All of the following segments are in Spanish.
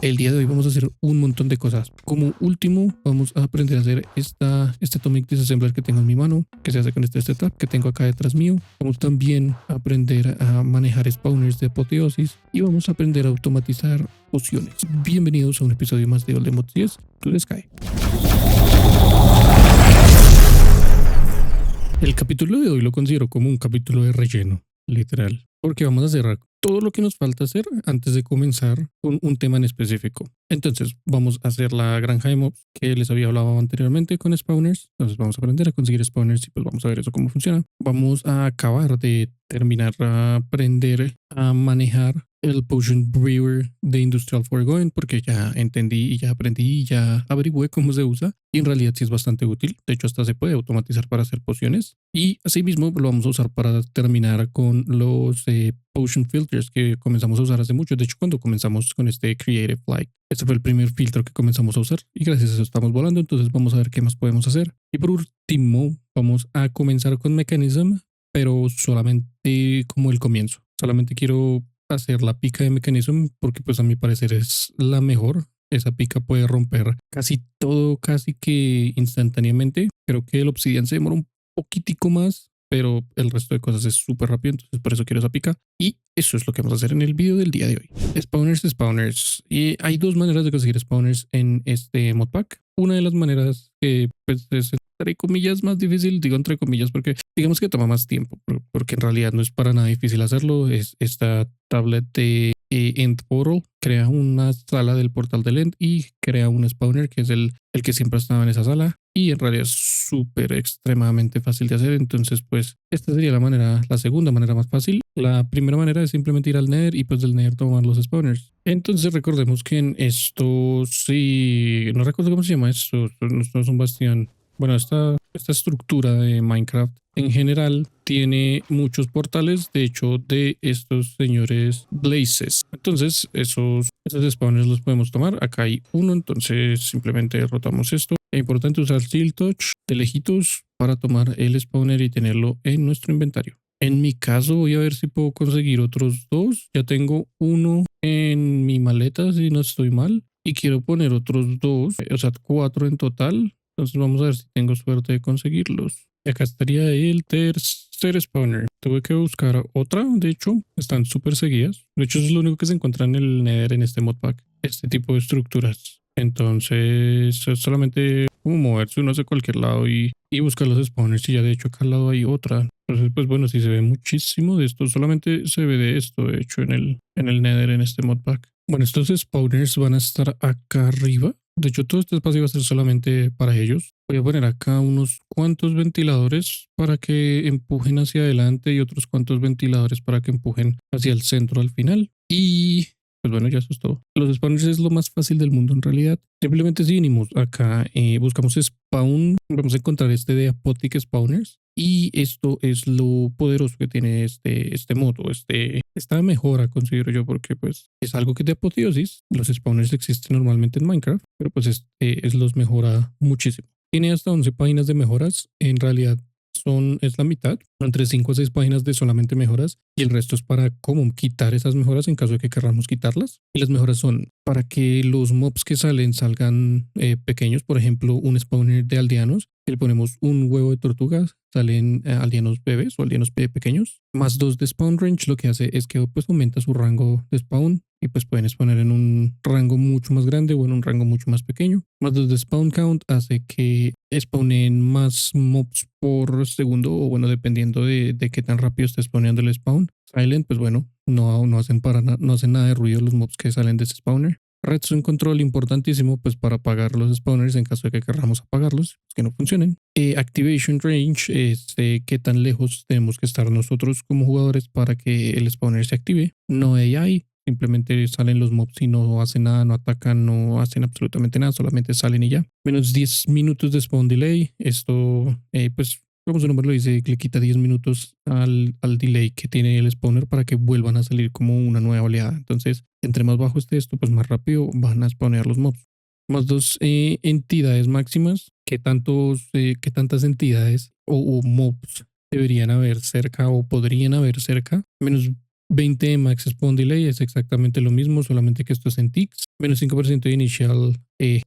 El día de hoy vamos a hacer un montón de cosas. Como último, vamos a aprender a hacer este Atomic Disassembler que tengo en mi mano, que se hace con este setup que tengo acá detrás mío. Vamos también a aprender a manejar spawners de apoteosis y vamos a aprender a automatizar pociones. Bienvenidos a un episodio más de Old Mods 10 to the Sky. El capítulo de hoy lo considero como un capítulo de relleno, literal, porque vamos a cerrar todo lo que nos falta hacer antes de comenzar con un tema en específico. Entonces vamos a hacer la granja de mobs que les había hablado anteriormente con spawners. Entonces vamos a aprender a conseguir spawners y pues vamos a ver eso cómo funciona. Vamos a acabar de terminar a aprender a manejar el Potion Brewer de Industrial Foregoing porque ya entendí y ya aprendí y ya averigüé cómo se usa y en realidad sí es bastante útil. De hecho hasta se puede automatizar para hacer pociones y asimismo lo vamos a usar para terminar con los Potion Filters que comenzamos a usar hace mucho. De hecho cuando comenzamos con este Creative Flight, este fue el primer filtro que comenzamos a usar y gracias a eso estamos volando. Entonces vamos a ver qué más podemos hacer. Y por último vamos a comenzar con Mechanism, pero solamente como el comienzo. Solamente quiero hacer la pica de Mechanism porque pues a mi parecer es la mejor. Esa pica puede romper casi todo, casi que instantáneamente. Creo que el Obsidian se demora un poquitico más, pero el resto de cosas es súper rápido, entonces por eso quiero esa pica. Y eso es lo que vamos a hacer en el video del día de hoy. Spawners. Y hay dos maneras de conseguir spawners en este modpack. Una de las maneras que pues es entre comillas más difícil, digo entre comillas porque digamos que toma más tiempo, porque en realidad no es para nada difícil hacerlo. Es esta tablet de End Portal, crea una sala del portal del End y crea un spawner que es el que siempre estaba en esa sala y en realidad es súper extremadamente fácil de hacer. Entonces pues esta sería la segunda manera más fácil. La primera manera es simplemente ir al Nether y pues del Nether tomar los spawners. Entonces recordemos que en esto sí, no recuerdo cómo se llama esto, no es un bastión. Bueno, esta estructura de Minecraft en general tiene muchos portales, de hecho, de estos señores Blazes. Entonces, esos spawners los podemos tomar. Acá hay uno, entonces simplemente rotamos esto. Es importante usar Steel Touch de lejitos para tomar el spawner y tenerlo en nuestro inventario. En mi caso, voy a ver si puedo conseguir otros dos. Ya tengo uno en mi maleta, si no estoy mal. Y quiero poner otros dos, o sea, 4 en total. Entonces vamos a ver si tengo suerte de conseguirlos. Y acá estaría el tercer spawner. Tuve que buscar otra, de hecho, están súper seguidas. De hecho, eso es lo único que se encuentra en el Nether en este modpack. Este tipo de estructuras. Entonces, es solamente como moverse uno hacia cualquier lado y buscar los spawners. Y ya de hecho acá al lado hay otra. Entonces, pues bueno, si se ve muchísimo de esto, solamente se ve de esto, de hecho, en el Nether en este modpack. Bueno, estos spawners van a estar acá arriba. De hecho, todo este espacio va a ser solamente para ellos. Voy a poner acá unos cuantos ventiladores para que empujen hacia adelante y otros cuantos ventiladores para que empujen hacia el centro al final. Y pues bueno, ya eso es todo. Los spawners es lo más fácil del mundo en realidad. Simplemente si venimos acá, buscamos spawn, vamos a encontrar este de Apotic Spawners. Y esto es lo poderoso que tiene este modo, esta mejora considero yo porque pues es algo que de apoteosis, los spawners existen normalmente en Minecraft, pero pues es los mejora muchísimo. Tiene hasta 11 páginas de mejoras, en realidad es la mitad, entre 5 a 6 páginas de solamente mejoras y el resto es para cómo quitar esas mejoras en caso de que queramos quitarlas. Y las mejoras son para que los mobs que salgan pequeños, por ejemplo un spawner de aldeanos, le ponemos un huevo de tortugas, salen aldeanos bebés o aldeanos pequeños, más 2 de spawn range. Lo que hace es que pues aumenta su rango de spawn y pues pueden spawnar en un rango mucho más grande o en un rango mucho más pequeño. Más 2 de spawn count hace que spawnen más mobs por segundo o bueno, dependiendo de qué tan rápido esté spawneando el spawn. Silent, pues bueno, no hacen no hacen nada de ruido los mobs que salen de ese spawner. Redstone Control, importantísimo pues para apagar los spawners en caso de que queramos apagarlos, que no funcionen. Activation Range, qué tan lejos tenemos que estar nosotros como jugadores para que el spawner se active. No AI, simplemente salen los mobs y no hacen nada, no atacan, no hacen absolutamente nada, solamente salen y ya. Menos 10 minutos de spawn delay, esto pues como su nombre lo dice, le quita 10 minutos al delay que tiene el spawner para que vuelvan a salir como una nueva oleada. Entonces, entre más bajo esté esto, pues más rápido van a spawnear los mobs. Más 2 entidades máximas. ¿Qué tantas entidades o mobs deberían haber cerca o podrían haber cerca? Menos 20 de max spawn delay es exactamente lo mismo, solamente que esto es en ticks. Menos 5% de initial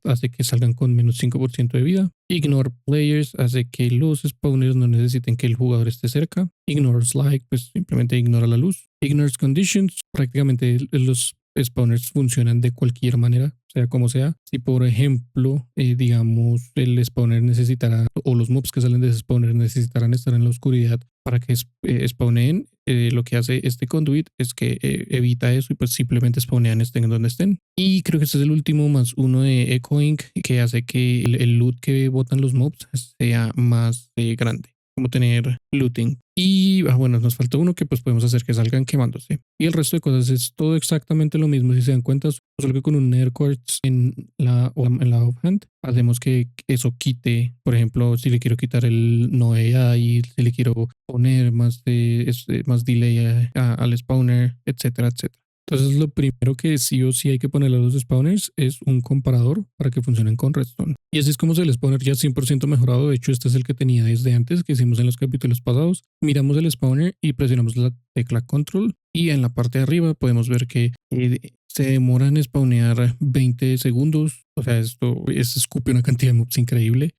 hace que salgan con menos 5% de vida. Ignore players hace que los spawners no necesiten que el jugador esté cerca. Ignores light, pues simplemente ignora la luz. Ignores conditions, prácticamente los spawners funcionan de cualquier manera, sea como sea. Si por ejemplo, digamos, el spawner necesitará, o los mobs que salen de ese spawner necesitarán estar en la oscuridad para que spawneen, lo que hace este conduit es que evita eso y pues simplemente spawnean estén donde estén. Y creo que este es el último más uno de Echoing que hace que el loot que botan los mobs sea más grande, como tener looting. Y bueno, nos falta uno que pues podemos hacer que salgan quemándose. Y el resto de cosas es todo exactamente lo mismo si se dan cuenta, solo que con un Nether Quartz en la offhand hacemos que eso quite, por ejemplo, si le quiero quitar el no AI, si le quiero poner más delay al spawner, etcétera, etcétera. Entonces lo primero que sí o sí hay que ponerle a los spawners es un comparador para que funcionen con redstone. Y así es como el spawner ya 100% mejorado. De hecho, este es el que tenía desde antes, que hicimos en los capítulos pasados. Miramos el spawner y presionamos la tecla control y en la parte de arriba podemos ver que se demora en spawnear 20 segundos. O sea, esto escupe una cantidad de mobs increíble.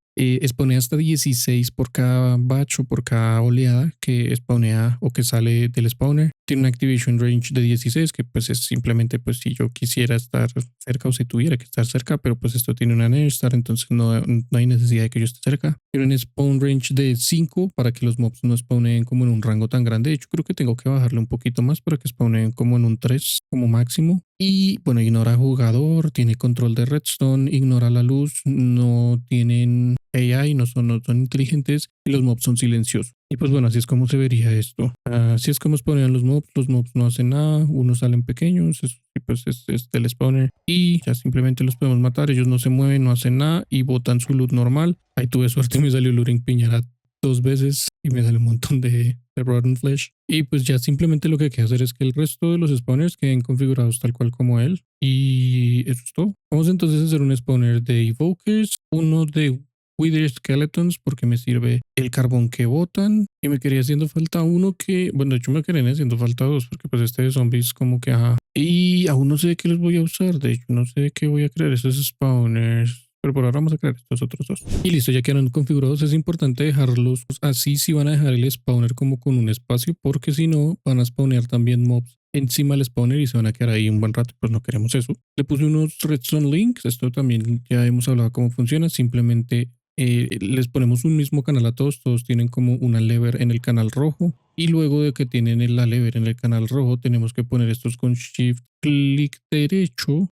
Spawnea hasta 16 por cada batch o por cada oleada que spawnea o que sale del spawner. Tiene una activation range de 16 que pues es simplemente pues si yo quisiera estar cerca o si tuviera que estar cerca, pero pues esto tiene una Nether Star, entonces no hay necesidad de que yo esté cerca. Tiene un spawn range de 5 para que los mobs no spawneen como en un rango tan grande. De hecho creo que tengo que bajarle un poquito más para que spawneen como en un 3 como máximo. Y bueno, ignora jugador, tiene control de redstone, ignora la luz, no tienen AI, no son inteligentes y los mobs son silenciosos. Y pues bueno, así es como se vería esto. Así es como spawnean los mobs no hacen nada, unos salen pequeños, y pues es del spawner y ya simplemente los podemos matar, ellos no se mueven, no hacen nada y botan su loot normal. Ahí tuve suerte y me salió Luring Piñara 2 veces y me sale un montón de Rotten Flesh. Y pues ya simplemente lo que hay que hacer es que el resto de los spawners queden configurados tal cual como él. Y eso es todo. Vamos entonces a hacer un spawner de Evokers, uno de Wither Skeletons porque me sirve el carbón que botan y me quería haciendo falta uno que, bueno, de hecho me querían haciendo falta dos porque pues este de zombies como que ajá. Y aún no sé de qué los voy a usar, de hecho no sé de qué voy a crear esos spawners. Pero por ahora vamos a crear estos otros dos. Y listo, ya quedaron configurados. Es importante dejarlos así si van a dejar el spawner como con un espacio, porque si no van a spawnear también mobs encima del spawner y se van a quedar ahí un buen rato, pues no queremos eso. Le puse unos redstone links, esto también ya hemos hablado cómo funciona, simplemente les ponemos un mismo canal a todos, todos tienen como una lever en el canal rojo y luego de que tienen la lever en el canal rojo tenemos que poner estos con shift clic derecho,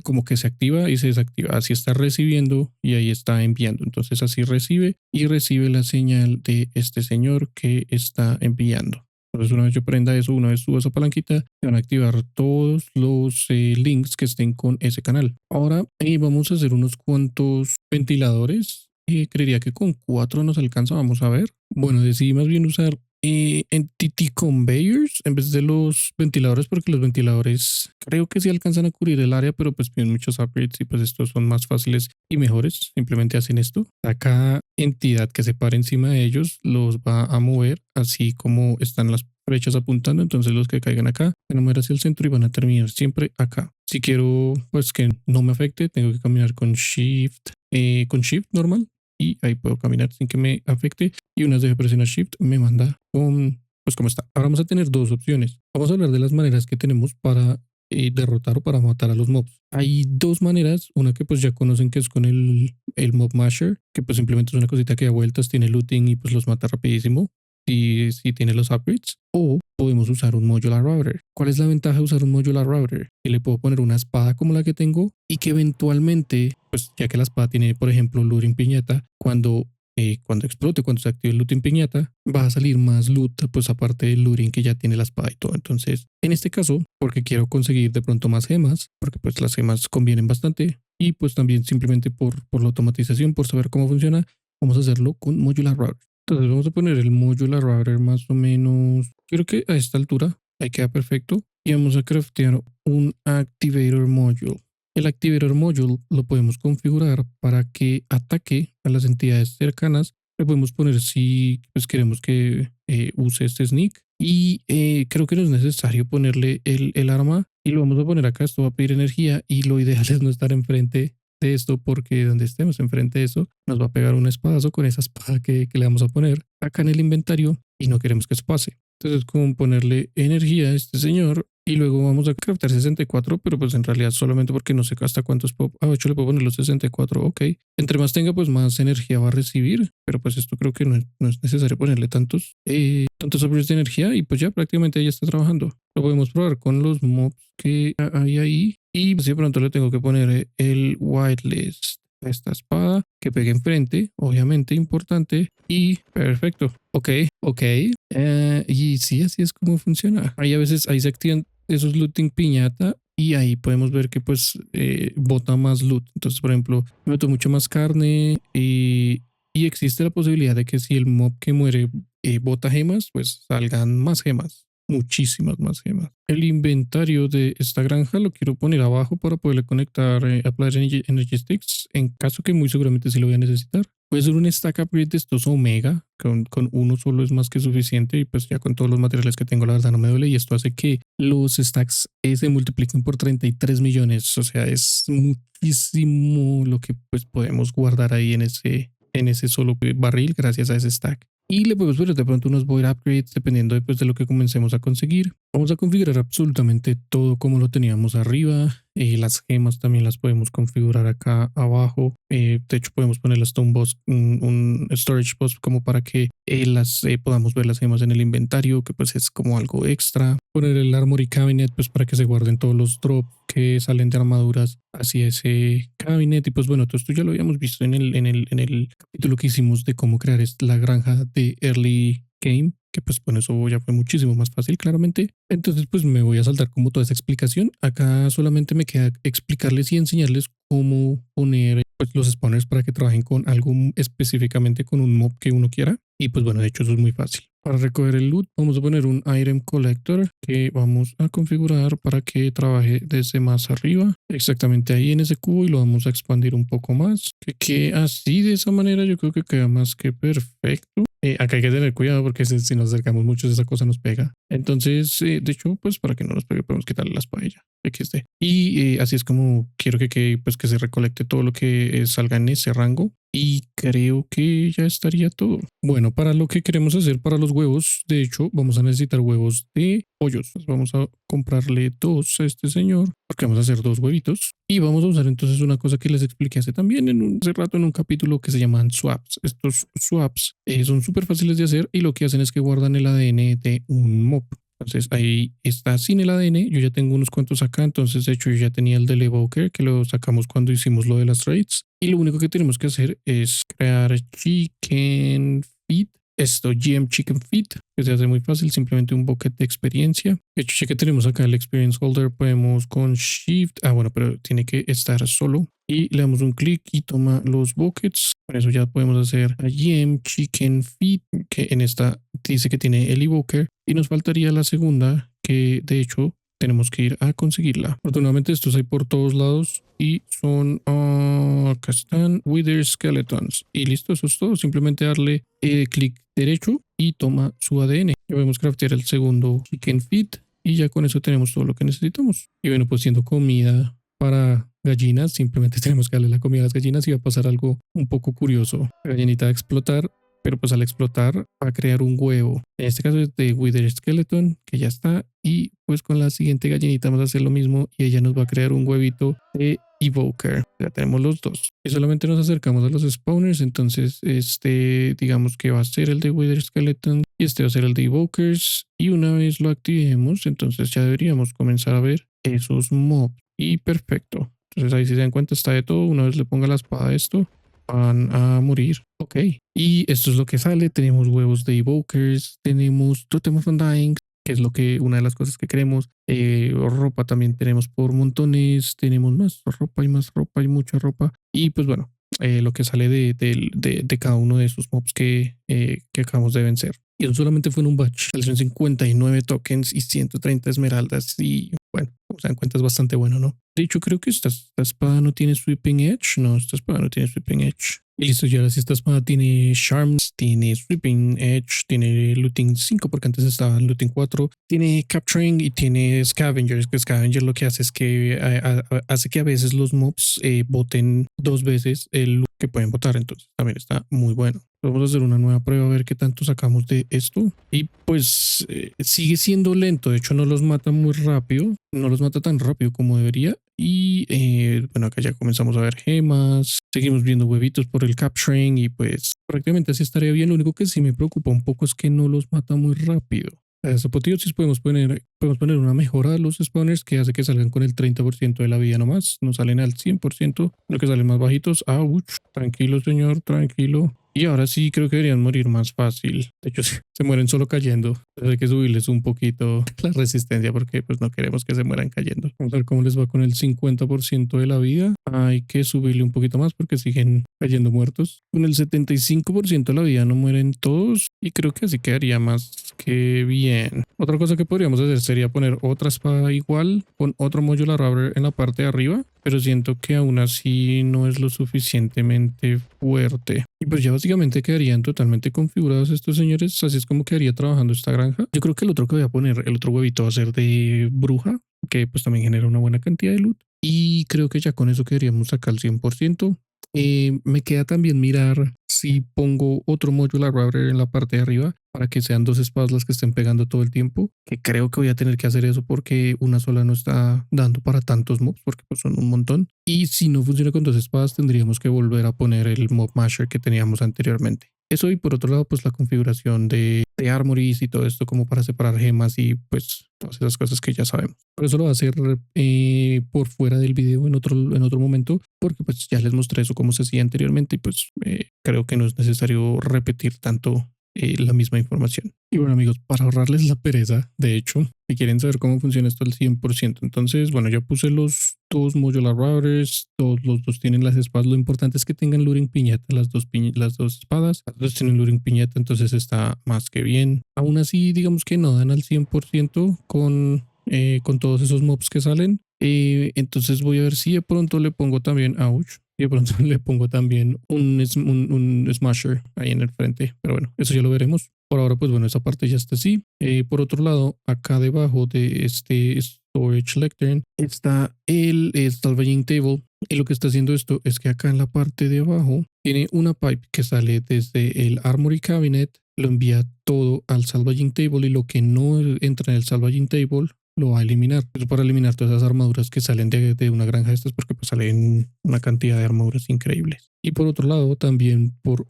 como que se activa y se desactiva, así está recibiendo y ahí está enviando, entonces así recibe y recibe la señal de este señor que está enviando. Entonces una vez yo prenda eso, una vez subo esa palanquita, se van a activar todos los links que estén con ese canal. Ahora vamos a hacer unos cuantos ventiladores. Creería que con 4 nos alcanza, vamos a ver. Bueno, decidí más bien usar Entity Conveyors en vez de los ventiladores porque los ventiladores creo que sí alcanzan a cubrir el área, pero pues piden muchos upgrades y pues estos son más fáciles y mejores. Simplemente hacen esto. Cada entidad que se pare encima de ellos los va a mover así como están las flechas apuntando, entonces los que caigan acá van a mover hacia el centro y van a terminar siempre acá. Si quiero pues que no me afecte, tengo que caminar con shift normal y ahí puedo caminar sin que me afecte y una vez de presionar shift me manda con pues como está. Ahora vamos a tener dos opciones. Vamos a hablar de las maneras que tenemos para derrotar o para matar a los mobs. Hay dos maneras, una que pues ya conocen que es con el Mob Masher, que pues simplemente es una cosita que da vueltas, tiene looting y pues los mata rapidísimo si tiene los upgrades, o podemos usar un modular router. ¿Cuál es la ventaja de usar un modular router? Que le puedo poner una espada como la que tengo y que eventualmente, pues ya que la espada tiene por ejemplo looting piñata, cuando explote, cuando se active el looting piñata, va a salir más loot, pues aparte del looting que ya tiene la espada y todo. Entonces, en este caso, porque quiero conseguir de pronto más gemas, porque pues las gemas convienen bastante, y pues también simplemente por la automatización, por saber cómo funciona, vamos a hacerlo con modular router. Entonces vamos a poner el modular router más o menos, creo que a esta altura, ahí queda perfecto, y vamos a craftear un activator module. El Activator Module lo podemos configurar para que ataque a las entidades cercanas. Le podemos poner si pues, queremos que use este sneak Y creo que no es necesario ponerle el arma y lo vamos a poner acá. Esto va a pedir energía y lo ideal es no estar enfrente de esto porque donde estemos enfrente de eso nos va a pegar un espadazo con esa espada que le vamos a poner acá en el inventario y no queremos que eso pase. Entonces, como ponerle energía a este señor y luego vamos a craftar 64, pero pues en realidad solamente porque no sé hasta cuántos puedo. Ah, de hecho le puedo poner los 64, ok. Entre más tenga, pues más energía va a recibir, pero pues esto creo que no es necesario ponerle tantos upgrades de energía y pues ya prácticamente ya está trabajando. Lo podemos probar con los mobs que hay ahí y pues de pronto le tengo que poner el whitelist a esta espada que pegue enfrente, obviamente importante y perfecto. Ok, ok. Y sí, así es como funciona. Ahí a veces ahí se activan esos looting piñata y ahí podemos ver que pues bota más loot. Entonces, por ejemplo, meto mucho más carne y existe la posibilidad de que si el mob que muere bota gemas, pues salgan más gemas. Muchísimas más gemas. El inventario de esta granja lo quiero poner abajo para poderle conectar Applied Energy Sticks en caso que muy seguramente sí lo voy a necesitar. Voy a hacer un stack upgrade de estos Omega, con uno solo es más que suficiente y pues ya con todos los materiales que tengo la verdad no me duele y esto hace que los stacks se multipliquen por 33 millones, o sea es muchísimo lo que pues podemos guardar ahí en ese solo barril gracias a ese stack. Y le podemos poner de pronto unos void upgrades dependiendo después de lo que comencemos a conseguir. Vamos a configurar absolutamente todo como lo teníamos arriba. Las gemas también las podemos configurar acá abajo. De hecho podemos poner la Stone Boss, un Storage Boss como para que podamos ver las gemas en el inventario, que pues es como algo extra. Poner el Armory Cabinet pues para que se guarden todos los drops que salen de armaduras hacia ese cabinet. Y pues bueno, todo esto ya lo habíamos visto en el capítulo que hicimos de cómo crear la granja de Early Game, que pues con eso ya fue muchísimo más fácil claramente. Entonces pues me voy a saltar como toda esa explicación. Acá solamente me queda explicarles y enseñarles cómo poner pues los spawners para que trabajen con algo específicamente con un mob que uno quiera. Y pues bueno, de hecho eso es muy fácil. Para recoger el loot vamos a poner un item collector que vamos a configurar para que trabaje desde más arriba, exactamente ahí en ese cubo y lo vamos a expandir un poco más. Que así de esa manera yo creo que queda más que perfecto. Acá hay que tener cuidado porque si nos acercamos mucho esa cosa nos pega. Entonces, de hecho, pues para que no nos pegue podemos quitarle las paellas. XD. Y así es como quiero pues que se recolecte todo lo que salga en ese rango. Y creo que ya estaría todo. Bueno, para lo que queremos hacer para los huevos, de hecho, vamos a necesitar huevos de pollos. Vamos a comprarle dos a este señor, porque vamos a hacer dos huevitos. Y vamos a usar entonces una cosa que les expliqué hace rato en un capítulo que se llaman swaps. Estos swaps son súper fáciles de hacer y lo que hacen es que guardan el ADN de un mob. Entonces ahí está sin el ADN. Yo ya tengo unos cuantos acá. Entonces, de hecho, yo ya tenía el del Evoker que lo sacamos cuando hicimos lo de las raids. Y lo único que tenemos que hacer es crear Chicken Feed. Esto, GM Chicken Feed, que se hace muy fácil, simplemente un bucket de experiencia. De hecho, ya que tenemos acá el Experience Holder, podemos con Shift. Ah, bueno, pero tiene que estar solo. Y le damos un clic y toma los buckets. Con eso ya podemos hacer a GM Chicken Feed, que en esta dice que tiene el Evoker. Y nos faltaría la segunda, que de hecho tenemos que ir a conseguirla. Afortunadamente estos hay por todos lados y son, acá están, Wither Skeletons. Y listo, eso es todo. Simplemente darle clic derecho y toma su ADN. Ya podemos craftear el segundo Chicken Feed y ya con eso tenemos todo lo que necesitamos. Y bueno, pues siendo comida para gallinas, simplemente tenemos que darle la comida a las gallinas y va a pasar algo un poco curioso. La gallinita va a explotar, pero pues al explotar va a crear un huevo. En este caso es de Wither Skeleton, que ya está. Y pues con la siguiente gallinita vamos a hacer lo mismo y ella nos va a crear un huevito de Evoker. Ya tenemos los dos. Y solamente nos acercamos a los spawners, entonces este digamos que va a ser el de Wither Skeleton y este va a ser el de Evokers. Y una vez lo activemos, entonces ya deberíamos comenzar a ver esos mobs. Y perfecto. Entonces ahí si se dan cuenta está de todo. Una vez le ponga la espada a esto, van a morir. Ok. Y esto es lo que sale. Tenemos huevos de Evokers. Tenemos Totem of Undying, que es una de las cosas que queremos. Ropa también tenemos por montones. Tenemos más ropa y más ropa y mucha ropa. Y pues bueno, lo que sale de cada uno de esos mobs que acabamos de vencer. Y eso solamente fue en un batch. Salieron 59 tokens y 130 esmeraldas. Y bueno, como se dan cuenta es bastante bueno, ¿no? De hecho, creo que esta espada no tiene Sweeping Edge. No, esta espada no tiene Sweeping Edge. Y listo, ya ahora sí esta espada tiene Charms, tiene Sweeping Edge, tiene Looting 5 porque antes estaba en Looting 4, tiene Capturing y tiene Scavengers, que Scavenger lo que hace es que hace que a veces los mobs boten dos veces el loot que pueden botar, entonces también está muy bueno. Vamos a hacer una nueva prueba a ver qué tanto sacamos de esto. Y pues sigue siendo lento, de hecho no los mata muy rápido, no los mata tan rápido como debería. Y bueno, acá ya comenzamos a ver gemas, seguimos viendo huevitos por el capturing y pues prácticamente así estaría bien. Lo único que sí me preocupa un poco es que no los mata muy rápido. A las apoteosis podemos poner una mejora a los spawners que hace que salgan con el 30% de la vida nomás. No salen al 100%, lo que salen más bajitos. Ouch, tranquilo señor, tranquilo. Y ahora sí creo que deberían morir más fácil. De hecho, se mueren solo cayendo. Hay que subirles un poquito la resistencia porque pues no queremos que se mueran cayendo. Vamos a ver cómo les va con el 50% de la vida. Hay que subirle un poquito más porque siguen cayendo muertos. Con el 75% de la vida no mueren todos y creo que así quedaría más que bien. Otra cosa que podríamos hacer sería poner otra espada igual con otro modular rubber en la parte de arriba, pero siento que aún así no es lo suficientemente fuerte. Y pues ya básicamente quedarían totalmente configurados estos señores, así es como quedaría trabajando esta granja. Yo creo que el otro que voy a poner, el otro huevito va a ser de bruja, que pues también genera una buena cantidad de loot. Y creo que ya con eso quedaríamos acá al 100%. Me queda también mirar si pongo otro modular router en la parte de arriba para que sean dos espadas las que estén pegando todo el tiempo, que creo que voy a tener que hacer eso porque una sola no está dando para tantos mobs porque pues son un montón. Y si no funciona con dos espadas tendríamos que volver a poner el mob masher que teníamos anteriormente. Eso y por otro lado pues la configuración de armories y todo esto como para separar gemas y pues todas esas cosas que ya sabemos. Pero eso lo voy a hacer por fuera del video en otro momento porque pues ya les mostré eso como se hacía anteriormente y pues creo que no es necesario repetir tanto la misma información. Y bueno amigos, para ahorrarles la pereza, de hecho, si quieren saber cómo funciona esto al 100%, entonces bueno, ya puse los dos modular routers, todos los dos tienen las espadas, lo importante es que tengan luring piñata, las dos espadas, las dos tienen luring piñata, entonces está más que bien. Aún así, digamos que no dan al 100% con todos esos mobs que salen, entonces voy a ver si de pronto le pongo también, ouch, y de pronto le pongo también un Smasher ahí en el frente. Pero bueno, eso ya lo veremos. Por ahora, pues bueno, esa parte ya está así. Por otro lado, acá debajo de este Storage Lectern está el Salvaging Table. Y lo que está haciendo esto es que acá en la parte de abajo tiene una pipe que sale desde el Armory Cabinet, lo envía todo al Salvaging Table y lo que no entra en el Salvaging Table lo va a eliminar. Eso para eliminar todas esas armaduras que salen de una granja de estas porque pues salen una cantidad de armaduras increíbles. Y por otro lado también por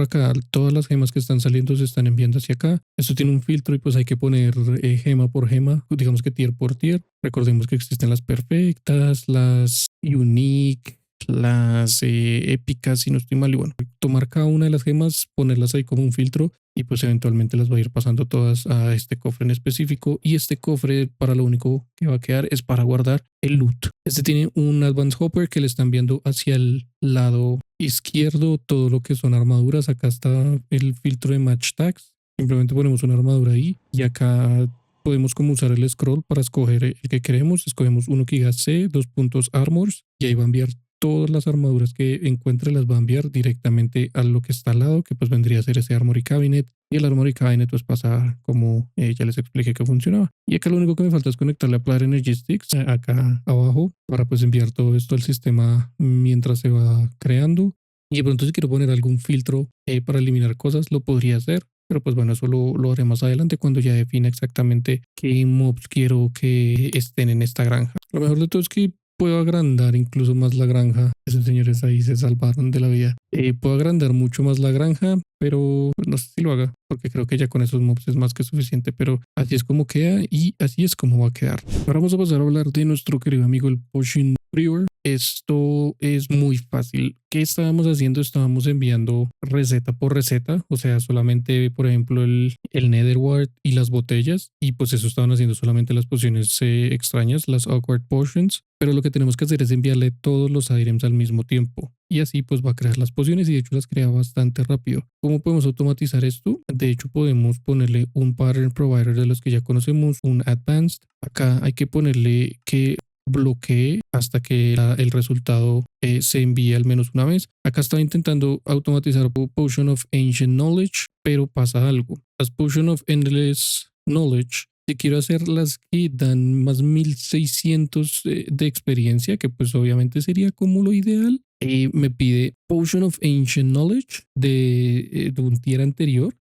acá todas las gemas que están saliendo se están enviando hacia acá. Esto tiene un filtro y pues hay que poner gema por gema, digamos que tier por tier. Recordemos que existen las perfectas, las unique, las épicas, si no estoy mal, y bueno, tomar cada una de las gemas, ponerlas ahí como un filtro y pues eventualmente las va a ir pasando todas a este cofre en específico y este cofre para lo único que va a quedar es para guardar el loot. Este tiene un Advanced Hopper que le está enviando hacia el lado izquierdo todo lo que son armaduras. Acá está el filtro de Match Tags, simplemente ponemos una armadura ahí y acá podemos como usar el scroll para escoger el que queremos. Escogemos uno que diga C, dos puntos armors y ahí va a enviar todas las armaduras que encuentre, las va a enviar directamente a lo que está al lado, que pues vendría a ser ese Armory Cabinet. Y el Armory Cabinet pues pasa como ya les expliqué que funcionaba. Y acá lo único que me falta es conectarle a Player Energy Sticks acá abajo para pues enviar todo esto al sistema mientras se va creando. Y de pronto si quiero poner algún filtro para eliminar cosas, lo podría hacer. Pero pues bueno, eso lo haré más adelante cuando ya define exactamente qué mobs quiero que estén en esta granja. Lo mejor de todo es que puedo agrandar incluso más la granja. Esos señores ahí se salvaron de la vida. Puedo agrandar mucho más la granja, pero pues, no sé si lo haga, porque creo que ya con esos mobs es más que suficiente, pero así es como queda y así es como va a quedar. Ahora vamos a pasar a hablar de nuestro querido amigo el Potion Brewer. Esto es muy fácil. ¿Qué estábamos haciendo? Estábamos enviando receta por receta, o sea, solamente, por ejemplo, el Netherwart y las botellas, y pues eso estaban haciendo solamente las pociones extrañas, las Awkward Potions, pero lo que tenemos que hacer es enviarle todos los items al mismo tiempo, y así pues va a crear las pociones y de hecho las crea bastante rápido. ¿Cómo podemos automatizar esto? De hecho podemos ponerle un Pattern Provider de los que ya conocemos, un Advanced. Acá hay que ponerle que bloquee hasta que el resultado se envíe al menos una vez. Acá estaba intentando automatizar Potion of Ancient Knowledge, pero pasa algo. Las Potion of Endless Knowledge, si quiero hacer las que dan más 1600 de experiencia, que pues obviamente sería como lo ideal, me pide Potion of Ancient Knowledge de un tier anterior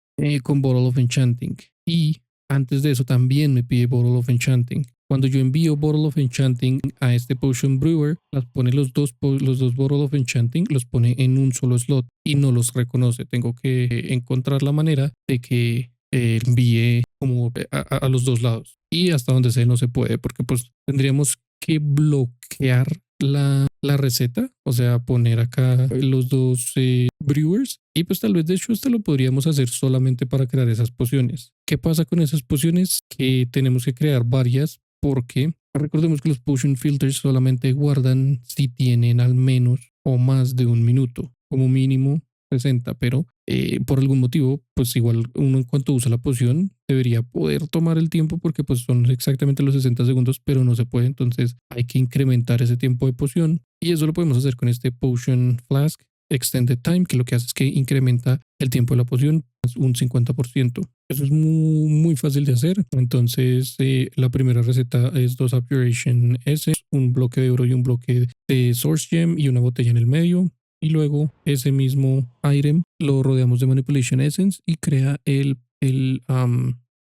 con Bottle of Enchanting. Y antes de eso también me pide Bottle of Enchanting. Cuando yo envío Bottle of Enchanting a este Potion Brewer, las pone los dos Bottle of Enchanting, los pone en un solo slot y no los reconoce. Tengo que encontrar la manera de que envíe como a los dos lados. Y hasta donde sea no se puede, porque pues tendríamos que bloquear la receta, o sea, poner acá los dos brewers y pues tal vez de hecho esto lo podríamos hacer solamente para crear esas pociones. ¿Qué pasa con esas pociones? Que tenemos que crear varias porque recordemos que los potion filters solamente guardan si tienen al menos o más de un minuto, como mínimo 60, pero por algún motivo, pues igual uno en cuanto usa la poción debería poder tomar el tiempo porque pues son exactamente los 60 segundos, pero no se puede, entonces hay que incrementar ese tiempo de poción y eso lo podemos hacer con este Potion Flask Extended Time, que lo que hace es que incrementa el tiempo de la poción un 50%. Eso es muy fácil de hacer. Entonces, la primera receta es 2 Abjuration Essence, un bloque de oro y un bloque de Source Gem y una botella en el medio. Y luego ese mismo item lo rodeamos de Manipulation Essence y crea el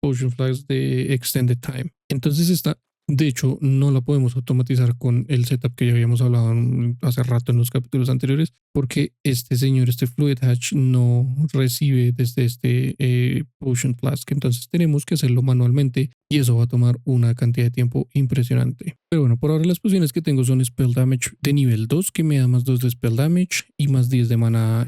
Potion Flask de Extended Time. Entonces de hecho, no la podemos automatizar con el setup que ya habíamos hablado hace rato en los capítulos anteriores, porque este señor, este Fluid Hatch, no recibe desde este Potion Flask. Entonces tenemos que hacerlo manualmente y eso va a tomar una cantidad de tiempo impresionante. Pero bueno, por ahora las pociones que tengo son Spell Damage de nivel 2, que me da más 2 de Spell Damage y más 10 de mana,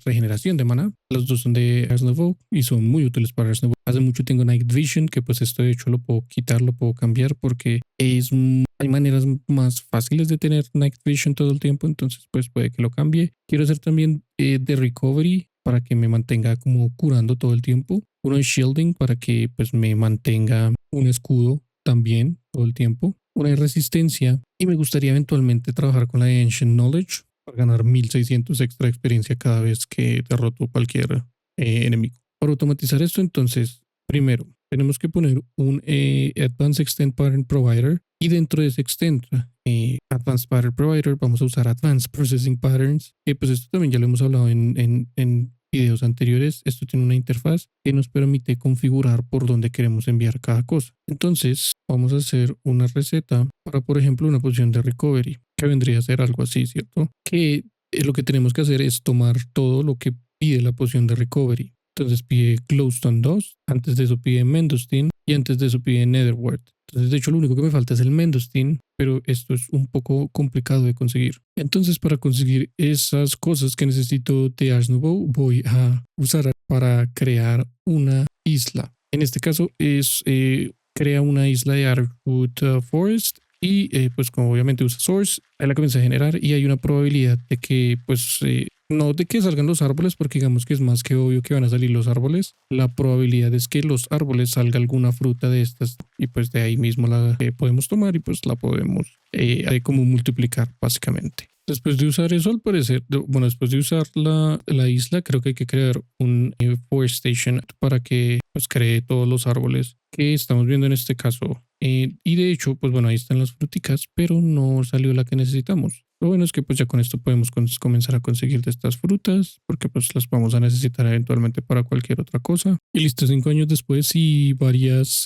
regeneración de mana. Los dos son de Arsnavoe y son muy útiles para Arsnavoe. Hace mucho tengo Night Vision, que pues esto de hecho lo puedo quitar, lo puedo cambiar porque hay maneras más fáciles de tener Night Vision todo el tiempo, entonces pues puede que lo cambie. Quiero hacer también de Recovery para que me mantenga como curando todo el tiempo. Uno de Shielding para que pues me mantenga un escudo también todo el tiempo. Una de Resistencia y me gustaría eventualmente trabajar con la de Ancient Knowledge para ganar 1600 extra experiencia cada vez que derroto cualquier enemigo. Para automatizar esto, entonces, primero, tenemos que poner un Advanced Extend Pattern Provider y dentro de ese Extend Advanced Pattern Provider vamos a usar Advanced Processing Patterns, que pues esto también ya lo hemos hablado en videos anteriores. Esto tiene una interfaz que nos permite configurar por dónde queremos enviar cada cosa. Entonces, vamos a hacer una receta para, por ejemplo, una poción de recovery, que vendría a ser algo así, ¿cierto? Que lo que tenemos que hacer es tomar todo lo que pide la poción de recovery. Entonces pide Glowstone 2, antes de eso pide Mendosteen y antes de eso pide Netherwort. Entonces, de hecho, lo único que me falta es el Mendosteen, pero esto es un poco complicado de conseguir. Entonces, para conseguir esas cosas que necesito de Arsnavoe, voy a usar para crear una isla. En este caso es crea una isla de Archwood Forest y pues como obviamente usa Source, ahí la comienza a generar y hay una probabilidad de que pues no de que salgan los árboles, porque digamos que es más que obvio que van a salir los árboles. La probabilidad es que los árboles salga alguna fruta de estas y pues de ahí mismo la podemos tomar y pues la podemos como multiplicar básicamente. Después de usar eso, al parecer, bueno, después de usar la isla, creo que hay que crear un forestation para que pues cree todos los árboles que estamos viendo en este caso. Y de hecho, pues bueno, ahí están las fruticas, pero no salió la que necesitamos. Lo bueno es que pues ya con esto podemos comenzar a conseguir de estas frutas, porque pues las vamos a necesitar eventualmente para cualquier otra cosa. Y listo, 5 años después y varias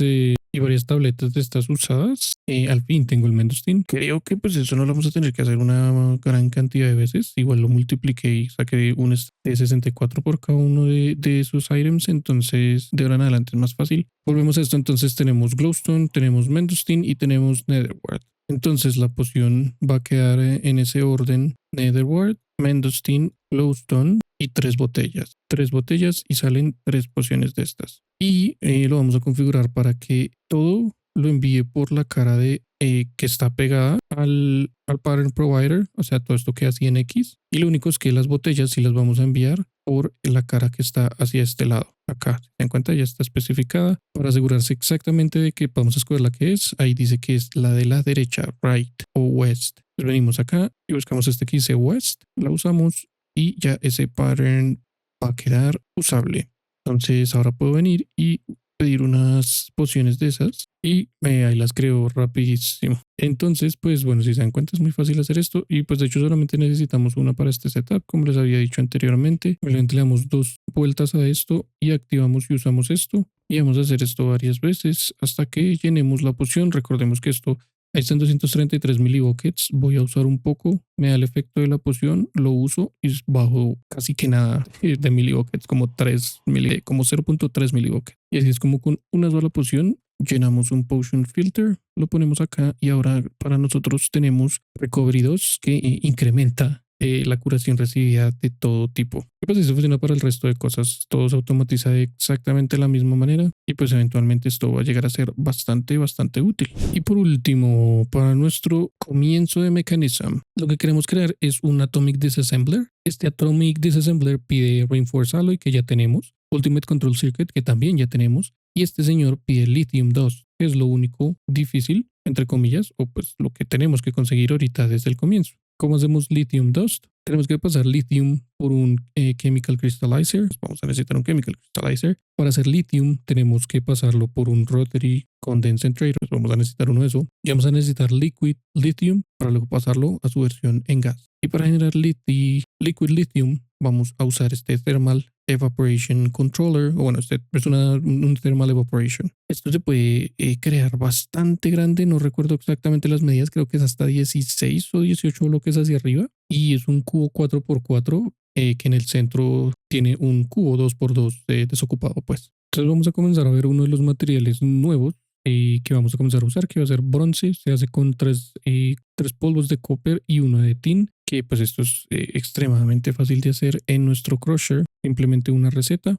tabletas de estas usadas, al fin tengo el Mendosteen. Creo que pues eso no lo vamos a tener que hacer una gran cantidad de veces. Igual lo multipliqué y saqué un de 64 por cada uno de esos items, entonces de ahora en adelante es más fácil. Volvemos a esto, entonces tenemos Glowstone, tenemos Mendosteen y tenemos Netherwort. Entonces la poción va a quedar en ese orden: Netherwort, Mendosteen, Glowstone y 3 botellas. 3 botellas y salen 3 pociones de estas. Y lo vamos a configurar para que todo lo envíe por la cara de que está pegada al pattern provider, o sea, todo esto queda así en X. Y lo único es que las botellas sí las vamos a enviar por la cara que está hacia este lado. Acá, si se dan cuenta, ya está especificada para asegurarse exactamente de que vamos a escoger la que es. Ahí dice que es la de la derecha, right o west. Entonces venimos acá y buscamos este que dice west, la usamos y ya ese pattern va a quedar usable. Entonces ahora puedo venir y pedir unas pociones de esas y ahí las creo rapidísimo. Entonces, pues bueno, si se dan cuenta es muy fácil hacer esto y pues de hecho solamente necesitamos una para este setup, como les había dicho anteriormente. Simplemente le damos 2 vueltas a esto y activamos y usamos esto y vamos a hacer esto varias veces hasta que llenemos la poción. Recordemos que esto ahí están 233 milibuckets. Voy a usar un poco, me da el efecto de la poción, lo uso y bajo casi que nada de milibuckets, como 0.3 milibuckets. Y así es como con una sola poción llenamos un potion filter, lo ponemos acá y ahora para nosotros tenemos recovery 2 que incrementa la curación recibida de todo tipo. Y pues eso funciona para el resto de cosas. Todo se automatiza de exactamente la misma manera y pues eventualmente esto va a llegar a ser bastante útil. Y por último, para nuestro comienzo de Mechanism, lo que queremos crear es un Atomic Disassembler. Este Atomic Disassembler pide Reinforce Alloy que ya tenemos, Ultimate Control Circuit que también ya tenemos, y este señor pide Lithium 2, que es lo único difícil, entre comillas, o pues lo que tenemos que conseguir ahorita desde el comienzo. ¿Cómo hacemos Lithium 2? Tenemos que pasar Lithium por un Chemical Crystallizer. Pues vamos a necesitar un Chemical Crystallizer. Para hacer Lithium tenemos que pasarlo por un Rotary Concentrator. Pues vamos a necesitar uno de eso. Y vamos a necesitar Liquid Lithium para luego pasarlo a su versión en gas. Y para generar Liquid Lithium vamos a usar este Thermal Evaporation Controller, o bueno, este es un Thermal Evaporation. Esto se puede crear bastante grande, no recuerdo exactamente las medidas, creo que es hasta 16 o 18 bloques hacia arriba, y es un cubo 4x4 que en el centro tiene un cubo 2x2 desocupado, pues. Entonces vamos a comenzar a ver uno de los materiales nuevos que vamos a comenzar a usar, que va a ser bronce. Se hace con tres polvos de copper y uno de tin, que pues esto es extremadamente fácil de hacer en nuestro crusher. Simplemente una receta,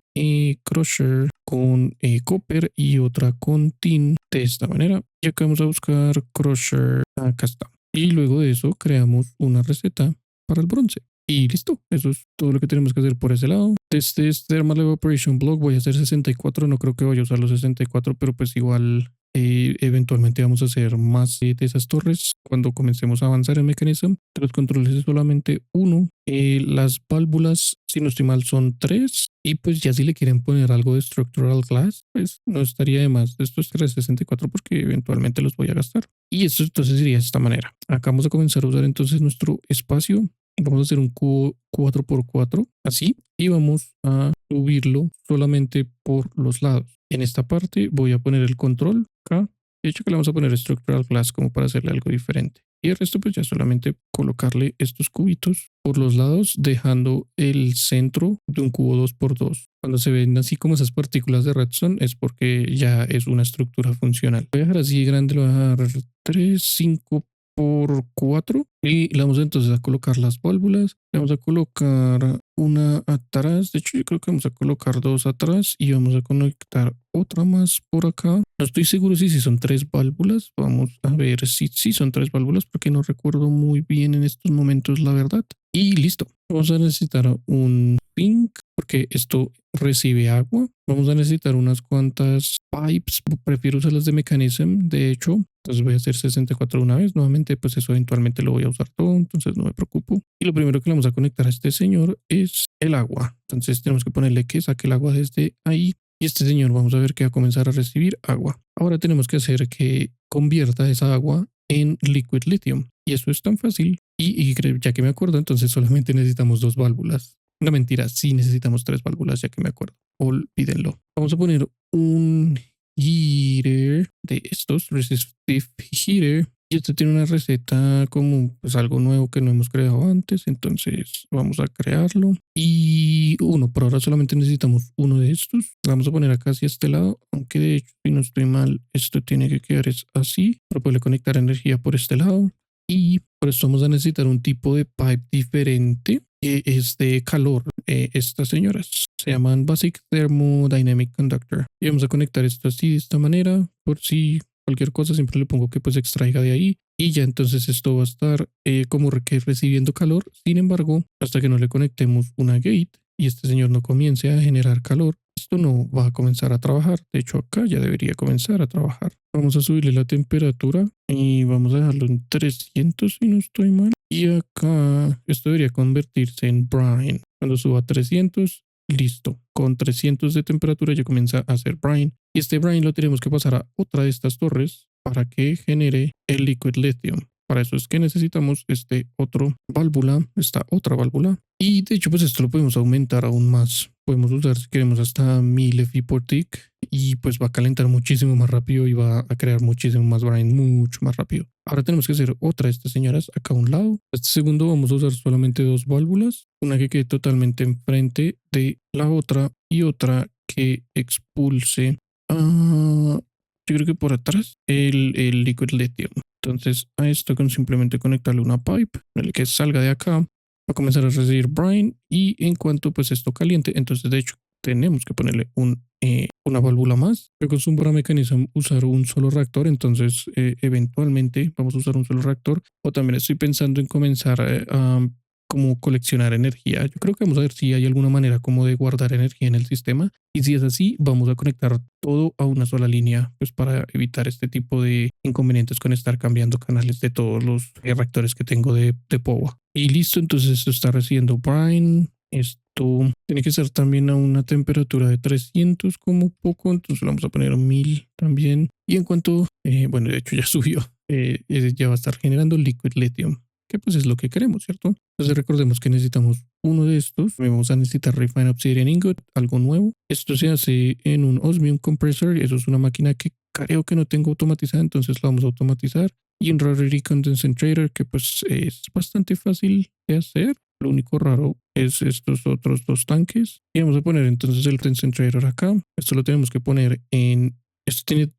crusher con copper y otra con tin de esta manera. Y acá vamos a buscar crusher, acá está. Y luego de eso creamos una receta para el bronce. Y listo, eso es todo lo que tenemos que hacer por ese lado. Este es Thermal Evaporation Block, voy a hacer 64, no creo que vaya a usar los 64, pero pues igual eventualmente vamos a hacer más de esas torres cuando comencemos a avanzar en Mechanism. De los controles es solamente uno, las válvulas, si no estoy mal, son 3. Y pues ya si le quieren poner algo de Structural Glass, pues no estaría de más. Esto es 364 porque eventualmente los voy a gastar. Y esto entonces sería de esta manera. Acá vamos a comenzar a usar entonces nuestro espacio. Vamos a hacer un cubo 4x4, así, y vamos a subirlo solamente por los lados. En esta parte voy a poner el control acá. De hecho que le vamos a poner Structural Glass como para hacerle algo diferente. Y el resto pues ya solamente colocarle estos cubitos por los lados, dejando el centro de un cubo 2x2. Cuando se ven así como esas partículas de redstone es porque ya es una estructura funcional. Voy a dejar así grande, lo voy a dejar 3, 5 por 4 y le vamos entonces a colocar las válvulas. Le vamos a colocar una atrás, de hecho yo creo que vamos a colocar dos atrás y vamos a conectar otra más por acá. No estoy seguro si son 3 válvulas, vamos a ver si son 3 válvulas porque no recuerdo muy bien en estos momentos la verdad. Y listo, vamos a necesitar un pink porque esto recibe agua. Vamos a necesitar unas cuantas pipes, prefiero usar las de Mechanism de hecho. Entonces voy a hacer 64 una vez. Nuevamente, pues eso eventualmente lo voy a usar todo, entonces no me preocupo. Y lo primero que le vamos a conectar a este señor es el agua. Entonces tenemos que ponerle que saque el agua desde ahí. Y este señor vamos a ver que va a comenzar a recibir agua. Ahora tenemos que hacer que convierta esa agua en liquid lithium. Y eso es tan fácil. Y ya que me acuerdo, entonces solamente necesitamos 2 válvulas. No mentira, sí necesitamos 3 válvulas, ya que me acuerdo. Olvídenlo. Vamos a poner un heater de estos, resistive heater, y este tiene una receta como pues algo nuevo que no hemos creado antes, entonces vamos a crearlo y por ahora solamente necesitamos uno de estos. Vamos a poner acá hacia este lado, aunque de hecho si no estoy mal esto tiene que quedar así para poderle conectar energía por este lado. Y por eso vamos a necesitar un tipo de pipe diferente que es de calor. Estas señoras se llaman Basic Thermodynamic Conductor. Y vamos a conectar esto así de esta manera. Por si cualquier cosa siempre le pongo que pues extraiga de ahí. Y ya entonces esto va a estar como que recibiendo calor. Sin embargo, hasta que no le conectemos una gate y este señor no comience a generar calor, esto no va a comenzar a trabajar. De hecho, acá ya debería comenzar a trabajar. Vamos a subirle la temperatura y vamos a dejarlo en 300 si no estoy mal. Y acá esto debería convertirse en brine. Cuando suba a 300, listo. Con 300 de temperatura ya comienza a hacer brine. Y este brine lo tenemos que pasar a otra de estas torres para que genere el liquid lithium. Para eso es que necesitamos esta otra válvula. Y de hecho, pues esto lo podemos aumentar aún más. Podemos usar, si queremos, hasta 1000 Fi por tick. Y pues va a calentar muchísimo más rápido y va a crear muchísimo más brine, mucho más rápido. Ahora tenemos que hacer otra de estas señoras acá a un lado. Este segundo vamos a usar solamente dos válvulas. Una que quede totalmente enfrente de la otra y otra que expulse yo creo que por atrás el liquid lithium. Entonces a esto con simplemente conectarle una pipe, el que salga de acá, va a comenzar a recibir brine y en cuanto pues esto caliente, entonces de hecho tenemos que ponerle una válvula más. Yo acostumbro a mecanismo usar un solo reactor, entonces eventualmente vamos a usar un solo reactor o también estoy pensando en comenzar a como coleccionar energía. Yo creo que vamos a ver si hay alguna manera como de guardar energía en el sistema y si es así, vamos a conectar todo a una sola línea, pues para evitar este tipo de inconvenientes con estar cambiando canales de todos los reactores que tengo de POWA. Y listo, entonces esto está recibiendo brine. Esto tiene que ser también a una temperatura de 300 como poco, entonces lo vamos a poner a 1000 también. Y en cuanto, bueno, de hecho ya subió, ya va a estar generando liquid lithium, que pues es lo que queremos, ¿cierto? Entonces recordemos que necesitamos uno de estos. Vamos a necesitar Refine Obsidian Ingot, algo nuevo. Esto se hace en un Osmium Compressor. Eso es una máquina que creo que no tengo automatizada, entonces la vamos a automatizar. Y un Rarity Concentrator que pues es bastante fácil de hacer. Lo único raro es estos otros dos tanques. Y vamos a poner entonces el concentrator acá. Esto lo tenemos que poner en... Esto tiene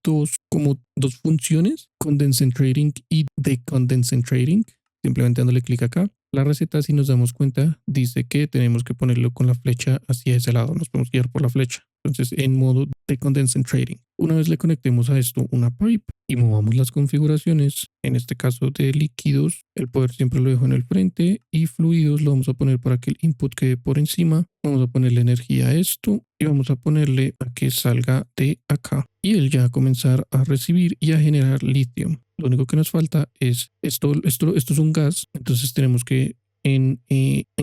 como dos funciones, condensating y decondensating. Simplemente dándole clic acá. La receta, si nos damos cuenta, dice que tenemos que ponerlo con la flecha hacia ese lado. Nos podemos guiar por la flecha. Entonces, en modo de condensating. Una vez le conectemos a esto una pipe y movamos las configuraciones, en este caso de líquidos, el poder siempre lo dejo en el frente y fluidos lo vamos a poner para que el input quede por encima. Vamos a ponerle energía a esto y vamos a ponerle a que salga de acá. Y él ya va a comenzar a recibir y a generar litio. Lo único que nos falta es esto es un gas, entonces tenemos que en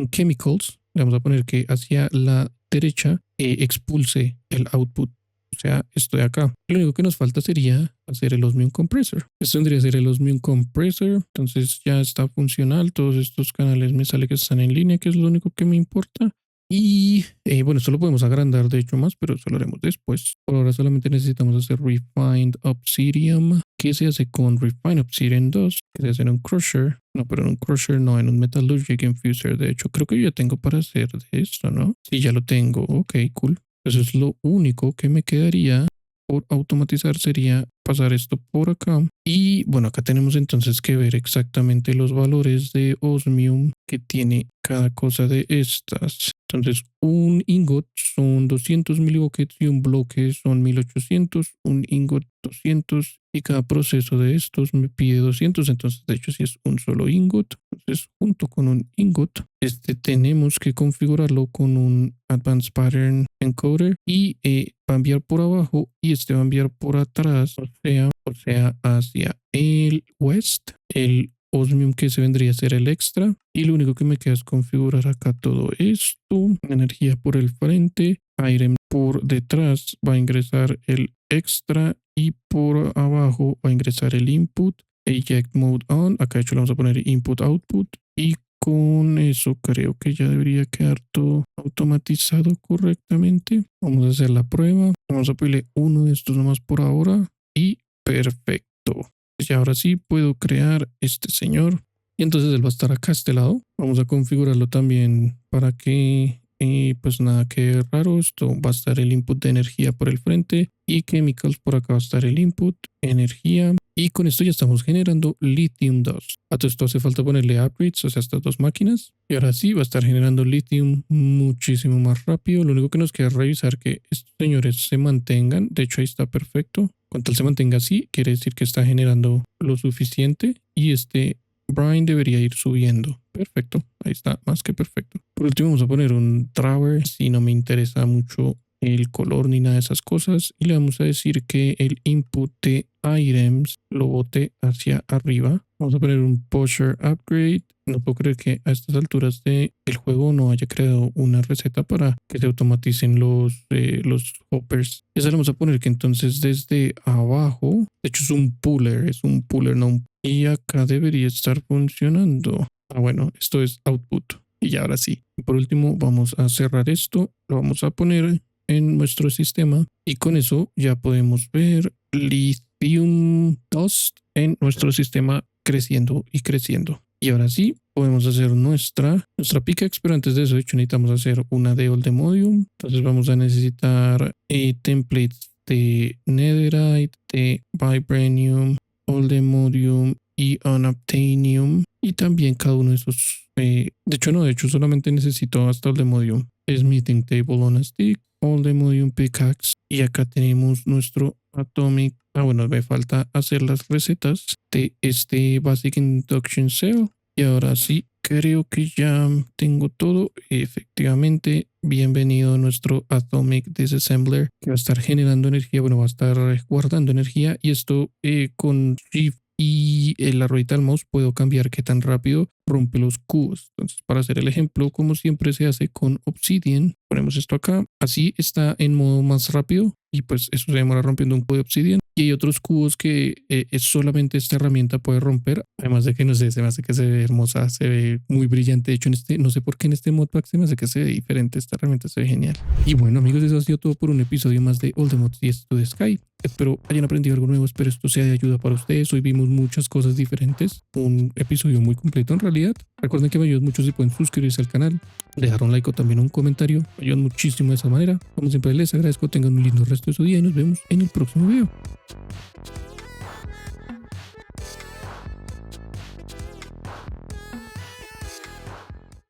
chemicals le vamos a poner que hacia la derecha expulse el output, o sea, esto de acá. Lo único que nos falta sería hacer el Osmium Compressor. Esto tendría que ser el Osmium Compressor, entonces ya está funcional. Todos estos canales me sale que están en línea, que es lo único que me importa. Y bueno, esto lo podemos agrandar de hecho más, pero eso lo haremos después. Por ahora solamente necesitamos hacer Refined Obsidian, que se hace con Refined Obsidian 2, que se hace en un Crusher. No, pero en un Crusher no, en un Metallurgic Infuser. De hecho, creo que yo ya tengo para hacer de esto, ¿no? Sí, ya lo tengo. Ok, cool. Eso es lo único que me quedaría por automatizar, sería pasar esto por acá. Y bueno, acá tenemos entonces que ver exactamente los valores de osmium que tiene cada cosa de estas. Entonces un ingot son 200 milibuckets y un bloque son 1800, un ingot 200 y cada proceso de estos me pide 200. Entonces de hecho si es un solo ingot, entonces junto con un ingot tenemos que configurarlo con un Advanced Pattern Encoder y va a enviar por abajo y va a enviar por atrás, o sea hacia el west, el osmium que se vendría a ser el extra, y lo único que me queda es configurar acá todo esto. Energía por el frente, aire por detrás va a ingresar el extra y por abajo va a ingresar el input. Eject mode on, acá de hecho le vamos a poner input output y con eso creo que ya debería quedar todo automatizado correctamente. Vamos a hacer la prueba, vamos a ponerle uno de estos nomás por ahora y perfecto. Y ahora sí puedo crear este señor. Y entonces él va a estar acá a este lado. Vamos a configurarlo también para que, pues nada que raro. Esto va a estar el input de energía por el frente y chemicals por acá va a estar el input, energía. Y con esto ya estamos generando lithium 2. A todo esto hace falta ponerle upgrades, o sea, estas dos máquinas. Y ahora sí va a estar generando lithium muchísimo más rápido. Lo único que nos queda es revisar que estos señores se mantengan. De hecho, ahí está perfecto. Con tal se mantenga así, quiere decir que está generando lo suficiente y brine debería ir subiendo. Perfecto, ahí está, más que perfecto. Por último vamos a poner un drawer si no me interesa mucho el color ni nada de esas cosas y le vamos a decir que el input de items lo bote hacia arriba. Vamos a poner un pusher upgrade. No puedo creer que a estas alturas del juego no haya creado una receta para que se automaticen los hoppers. Esa le vamos a poner que entonces desde abajo, de hecho es un puller, no. Y acá debería estar funcionando. Bueno, esto es output. Y ya ahora sí. Por último vamos a cerrar esto. Lo vamos a poner en nuestro sistema y con eso ya podemos ver lithium dust en nuestro sistema creciendo y creciendo. Y ahora sí podemos hacer nuestra pickaxe, pero antes de eso de hecho necesitamos hacer una de oldemodium. Entonces vamos a necesitar templates de netherite, de vibranium, oldemodium y unobtainium, y también cada uno de esos de hecho solamente necesito hasta oldemodium, smithing table on a stick, oldemodium pickaxe, y acá tenemos nuestro atomic. Bueno, me falta hacer las recetas de este basic induction cell y ahora sí creo que ya tengo todo. Efectivamente, bienvenido a nuestro atomic disassembler que va a estar generando energía, bueno, va a estar guardando energía, y esto con shift y la ruedita del mouse puedo cambiar qué tan rápido rompe los cubos. Entonces, para hacer el ejemplo, como siempre se hace con obsidian, ponemos esto acá, así está en modo más rápido y pues eso se demora rompiendo un cubo de obsidian. Y hay otros cubos que es solamente esta herramienta puede romper, además de que no sé, se me hace que se ve hermosa, se ve muy brillante. De hecho, no sé por qué en este modpack se me hace que se ve diferente, esta herramienta se ve genial. Y bueno amigos, eso ha sido todo por un episodio más de All the Mods y esto de Sky. Espero hayan aprendido algo nuevo, espero esto sea de ayuda para ustedes. Hoy vimos muchas cosas diferentes, un episodio muy completo en realidad. Recuerden que me ayudan mucho si pueden suscribirse al canal, dejar un like o también un comentario, me ayudan muchísimo de esa manera. Como siempre les agradezco, tengan un lindo resto de su día y nos vemos en el próximo video.